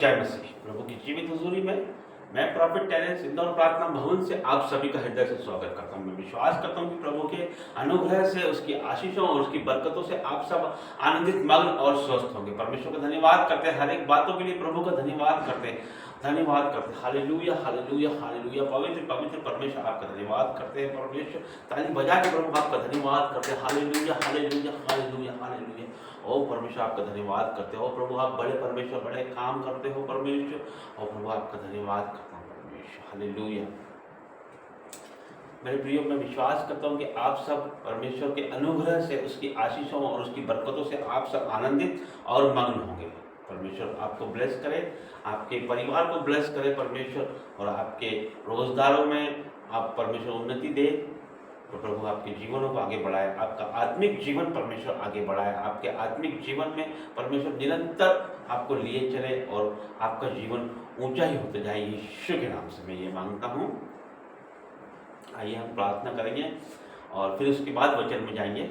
जय मसीह प्रभु की जीवित हुजूरी में मैं प्रॉफिट टेरेंस इंदौर प्रार्थना भवन से आप सभी का हृदय से स्वागत करता हूं। मैं विश्वास करता हूं कि प्रभु के अनुग्रह से, उसकी आशीषों और उसकी बरकतों से आप सब आनंदित, मग्न और स्वस्थ होंगे। परमेश्वर का धन्यवाद करते हैं, हर एक बातों के लिए प्रभु का धन्यवाद करते हैं, हालेलुया हालेलुया हालेलुया। पवित्र पवित्र परमेश्वर आपका धन्यवाद करते हैं। परमेश्वर ताली बजा के प्रभु आपका धन्यवाद करते हैं। Hallelujah hallelujah hallelujah hallelujah. ओ परमेश्वर आपका धन्यवाद करते हो प्रभु, आप बड़े परमेश्वर, बड़े काम करते हो परमेश्वर। और प्रभु आपका धन्यवाद करता हूँ परमेश्वर। हालेलुया। मेरे प्रियो, मैं विश्वास करता हूँ कि आप सब परमेश्वर के अनुग्रह से, उसकी आशीषों और उसकी बरकतों से आप सब आनंदित और मग्न होंगे। परमेश्वर आपको ब्लेस करे, आपके परिवार को ब्लेस करे परमेश्वर, और आपके रोजगारों में आप परमेश्वर उन्नति दे। तो प्रभु आपके जीवनों को आगे बढ़ाए, आपका आत्मिक जीवन परमेश्वर आगे बढ़ाए, आपके आत्मिक जीवन में परमेश्वर निरंतर आपको लिए चले और आपका जीवन ऊंचा ही होते जाए। यीशु के नाम से मैं ये मांगता हूँ। आइए हम प्रार्थना करेंगे और फिर उसके बाद वचन में जाएंगे।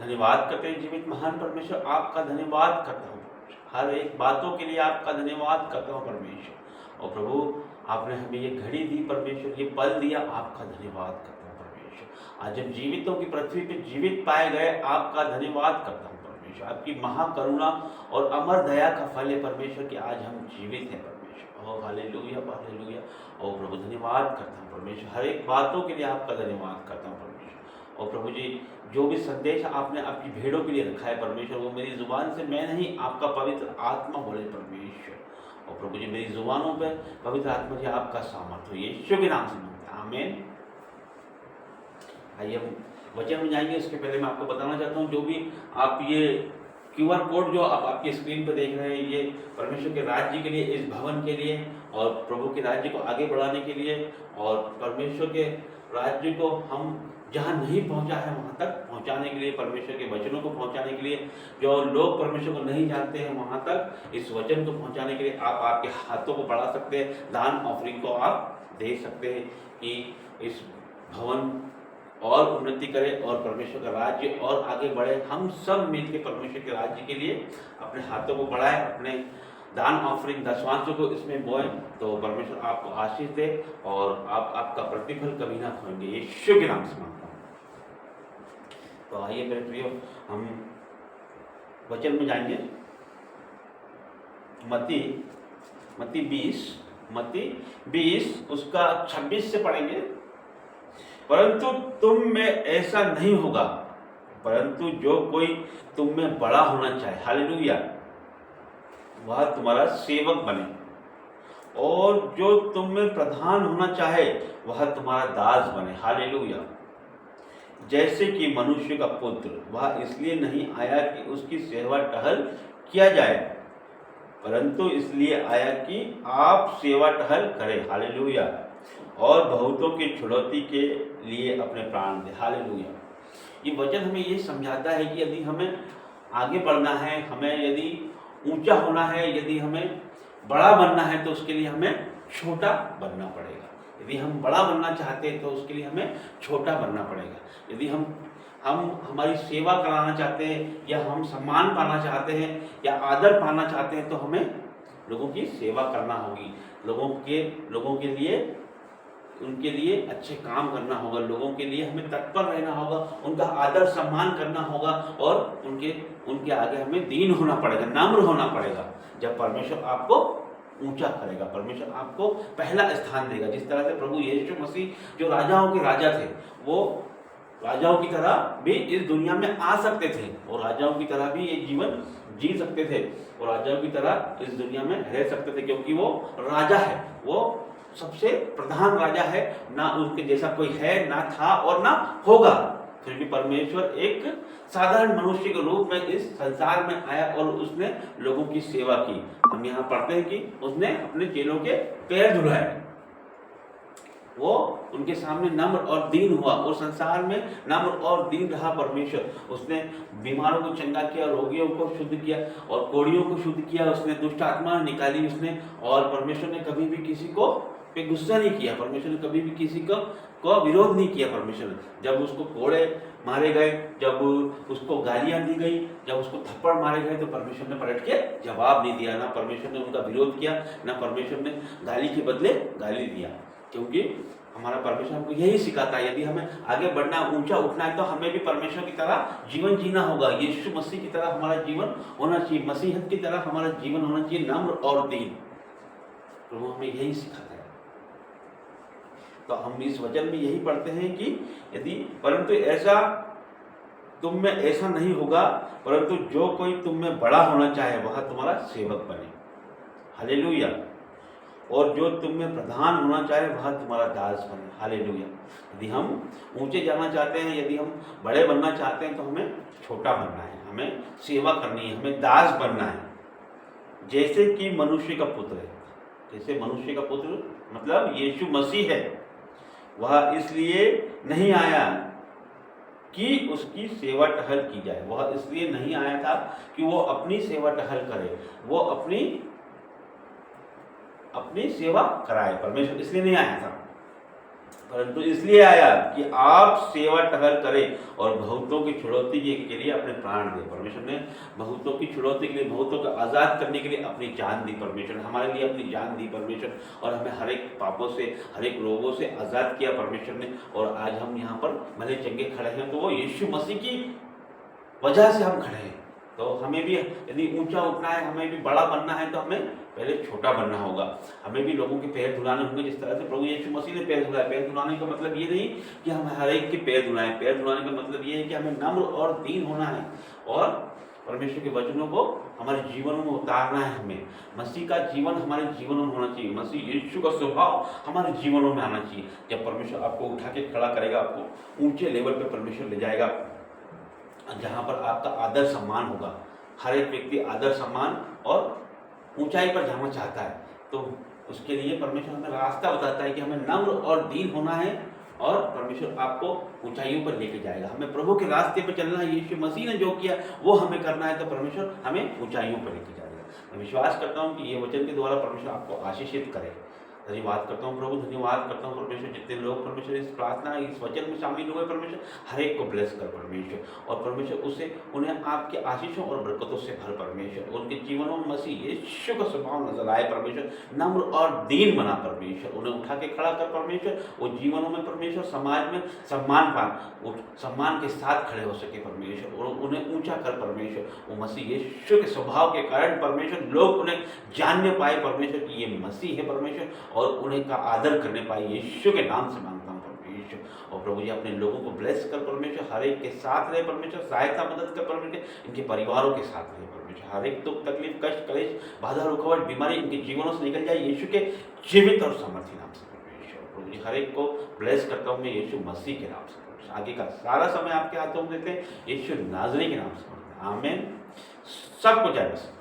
धन्यवाद करते हैं जीवित महान परमेश्वर, आपका धन्यवाद करता हूँ, हर एक बातों के लिए आपका धन्यवाद करता हूँ परमेश्वर। और प्रभु आपने हमें ये घड़ी दी परमेश्वर, ये पल दिया, आपका धन्यवाद करता हूँ परमेश्वर। आज जब जीवितों की पृथ्वी पे जीवित पाए गए, आपका धन्यवाद करता हूँ परमेश्वर। आपकी महाकरुणा और अमर दया का फल है परमेश्वर कि आज हम जीवित हैं परमेश्वर। ओ हालेलुया हालेलुया। ओ प्रभु धन्यवाद करता हूँ परमेश्वर, हर एक बातों के लिए आपका धन्यवाद करता हूँ परमेश्वर। और प्रभु जी, जो भी संदेश आपने आपकी भेड़ों के लिए रखा है परमेश्वर, वो मेरी जुबान से मैं नहीं, आपका पवित्र आत्मा बोले परमेश्वर। और प्रभु जी, मेरी जुबानों पे पवित्र आत्मा जी आपका सामर्थ हो, यीशु के नाम से मांगते हैं, आमीन। आइए हम वचन में जाएंगे। उसके पहले मैं आपको बताना चाहता हूँ, जो भी आप ये QR कोड जो आप आपकी स्क्रीन पर देख रहे हैं, ये परमेश्वर के राज्य के लिए, इस भवन के लिए और प्रभु के राज्य को आगे बढ़ाने के लिए, और परमेश्वर के राज्य को हम जहाँ नहीं पहुँचा है वहाँ तक पहुँचाने के लिए, परमेश्वर के वचनों को पहुँचाने के लिए, जो लोग परमेश्वर को नहीं जानते हैं वहाँ तक इस वचन को पहुँचाने के लिए आप आपके हाथों को बढ़ा सकते हैं, दान ऑफरिंग को आप दे सकते हैं कि इस भवन और उन्नति करे और परमेश्वर का राज्य और आगे बढ़े। हम सब मिलकर परमेश्वर के राज्य के लिए अपने हाथों को बढ़ाएं, अपने दान ऑफरिंग दशवांशों को इसमें बोएं, तो परमेश्वर आपको आशीष दे और आप आपका प्रतिफल कभी ना खोएंगे। यीशु के नाम से मांगता हूँ। तो आइए मेरे प्रियो, हम वचन में जाएंगे। मत्ती 20 उसका 26 से पढ़ेंगे। परंतु तुम में ऐसा नहीं होगा, परंतु जो कोई तुम में बड़ा होना चाहे, हालेलुया, वह तुम्हारा सेवक बने, और जो तुम में प्रधान होना चाहे वह तुम्हारा दास बने, हालेलुया। जैसे कि मनुष्य का पुत्र वह इसलिए नहीं आया कि उसकी सेवा टहल किया जाए, परंतु इसलिए आया कि आप सेवा टहल करें, हालेलुया, और बहुतों की छुड़ौती के लिए अपने प्राण दे, हालेलुया। ये वचन हमें ये समझाता है कि यदि हमें आगे बढ़ना है, हमें यदि ऊंचा होना है, यदि हमें बड़ा बनना है, तो उसके लिए हमें छोटा बनना पड़ेगा। यदि हम बड़ा बनना चाहते हैं तो उसके लिए हमें छोटा बनना पड़ेगा। यदि हम हमारी सेवा कराना चाहते हैं, या हम सम्मान पाना चाहते हैं, या आदर पाना चाहते हैं, तो हमें लोगों की सेवा करना होगी, लोगों के लिए, उनके लिए अच्छे काम करना होगा, लोगों के लिए हमें तत्पर रहना होगा, उनका आदर सम्मान करना होगा, और उनके आगे हमें दीन होना पड़ेगा, नम्र होना पड़ेगा। जब परमेश्वर आपको ऊंचा करेगा, परमेश्वर आपको पहला स्थान देगा। जिस तरह से प्रभु यीशु मसीह जो राजाओं के राजा थे, वो राजाओं की तरह भी इस दुनिया में आ सकते थे, और राजाओं की तरह भी ये जीवन जी सकते थे, और राजाओं की तरह इस दुनिया में रह सकते थे, क्योंकि वो राजा है, वो सबसे प्रधान राजा है, ना उनके जैसा कोई है, ना था और ना होगा। फिर भी परमेश्वर एक साधारण मनुष्य के रूप में इस संसार में आया और उसने लोगों की सेवा की। हम यहाँ पढ़ते हैं कि उसने अपने चेलों के पैर धुलाए, वो उनके सामने नम्र और दीन हुआ, और संसार में नम्र और दीन रहा परमेश्वर। उसने बीमारों को चंगा किया, रोगियों को शुद्ध किया, और कोढ़ियों को शुद्ध किया, उसने दुष्ट आत्मा निकाली उसने, और परमेश्वर ने कभी भी किसी को पे गुस्सा नहीं किया, परमेश्वर ने कभी भी किसी को विरोध नहीं किया। परमेश्वर ने जब उसको कोड़े मारे गए, जब उसको गालियां दी गई, जब उसको थप्पड़ मारे गए, तो परमेश्वर ने पलट के जवाब नहीं दिया। ना परमेश्वर ने उनका विरोध किया, ना परमेश्वर ने गाली के बदले गाली दिया। क्योंकि हमारा परमेश्वर हमको यही सिखाता है, यदि हमें आगे बढ़ना, ऊंचा उठना है, तो हमें भी परमेश्वर की तरह जीवन जीना होगा। यीशु मसीह की तरह हमारा जीवन होना चाहिए, मसीहत की तरह हमारा जीवन होना चाहिए, नम्र और दीन। प्रभु हमें यही सिखाता है। तो हम इस वचन में यही पढ़ते हैं कि यदि परंतु ऐसा तुम में ऐसा नहीं होगा, परंतु जो कोई तुम में बड़ा होना चाहे वह तुम्हारा सेवक बने। हालेलुया। और जो तुम में प्रधान होना चाहे वह तुम्हारा दास बने। हालेलुया। यदि हम ऊंचे जाना चाहते हैं, यदि हम बड़े बनना चाहते हैं, तो हमें छोटा बनना है, हमें सेवा करनी है, हमें दास बनना है। जैसे कि मनुष्य का पुत्र है, जैसे मनुष्य का पुत्र मतलब यीशु मसीह है, वह इसलिए नहीं आया कि उसकी सेवा टहल की जाए। वह इसलिए नहीं आया था कि वो अपनी सेवा टहल करे, वो अपनी सेवा कराए। परमेश्वर इसलिए नहीं आया था, परंतु इसलिए आया कि आप सेवा टहल करें और बहुतों की छुड़ौती के लिए अपने प्राण दे। परमेश्वर ने बहुतों की छुड़ौती के लिए, बहुतों को आज़ाद करने के लिए अपनी जान दी। परमेश्वर ने हमारे लिए अपनी जान दी परमेश्वर, और हमें हर एक पापों से, हर एक रोगों से आज़ाद किया परमेश्वर ने। और आज हम यहाँ पर भले चंगे खड़े हैं, तो वो यीशु मसीह की वजह से हम खड़े हैं। तो हमें भी यदि ऊंचा उठना है, हमें भी बड़ा बनना है, तो हमें पहले छोटा बनना होगा। हमें भी लोगों के पैर धुलाने होंगे, जिस तरह से प्रभु यीशु मसीह ने पैर धुलाए। पैर धुलाने का मतलब ये नहीं कि हम हर एक के पैर धुलाएं। पैर धुलाने का मतलब ये है कि हमें नम्र और दीन होना है और परमेश्वर के वचनों को हमारे जीवनों में उतारना है। हमें मसीह का जीवन हमारे जीवनों में होना चाहिए, मसीह यीशु का स्वभाव हमारे जीवनों में आना चाहिए। जब परमेश्वर आपको उठा के खड़ा करेगा, आपको ऊंचे लेवल पर परमेश्वर ले जाएगा, जहाँ पर आपका आदर सम्मान होगा। हर एक व्यक्ति आदर सम्मान और ऊंचाई पर जाना चाहता है, तो उसके लिए परमेश्वर हमें रास्ता बताता है कि हमें नम्र और दीन होना है, और परमेश्वर आपको ऊंचाइयों पर लेके जाएगा। हमें प्रभु के रास्ते पर चलना है। यीशु मसीह ने जो किया वो हमें करना है, तो परमेश्वर हमें ऊंचाइयों पर लेके जाएगा। मैं विश्वास करता हूँ कि ये वचन के द्वारा परमेश्वर आपको आशीषित करे। धन्यवाद करता हूँ प्रभु, धन्यवाद करता हूँ परमेश्वर। जितने लोग परमेश्वर इस प्रार्थना, इस वचन में शामिल हुए, परमेश्वर हर एक को ब्लेस कर परमेश्वर, और परमेश्वर उससे उन्हें आपके आशीषों और बरकतों से भर परमेश्वर। उनके जीवनों में मसीह यीशु का स्वभाव नजर आए परमेश्वर, नम्र और दीन बना परमेश्वर। उन्हें उठा के खड़ा कर परमेश्वर, वो जीवनों में परमेश्वर समाज में सम्मान पा, सम्मान के साथ खड़े हो सके परमेश्वर, और उन्हें ऊंचा कर परमेश्वर। वो मसीह यीशु के स्वभाव के कारण परमेश्वर लोग उन्हें जानने पाए परमेश्वर कि ये मसीह है परमेश्वर, और उन्हें का आदर करने पाए। यीशु के नाम से मांगता हूँ परमेश्वर। और प्रभु जी अपने लोगों को ब्लेस कर परमेश्वर, हर एक के साथ रहे परमेश्वर, सहायता मदद कर परमेश्वर, इनके परिवारों के साथ रहे परमेश्वर। हर एक दुख तकलीफ कष्ट कलेश बाधा रुकावट बीमारी इनके जीवनों से निकल जाए यीशु के जीवित और सामर्थी नाम से परमेश्वर। प्रभु जी हर एक को ब्लेस करता हूँ मैं यीशु मसीह के नाम से। आगे का सारा समय आपके हाथों में देते हैं, यीशु नाज़री के नाम से। आमीन। सबको जय मसीह।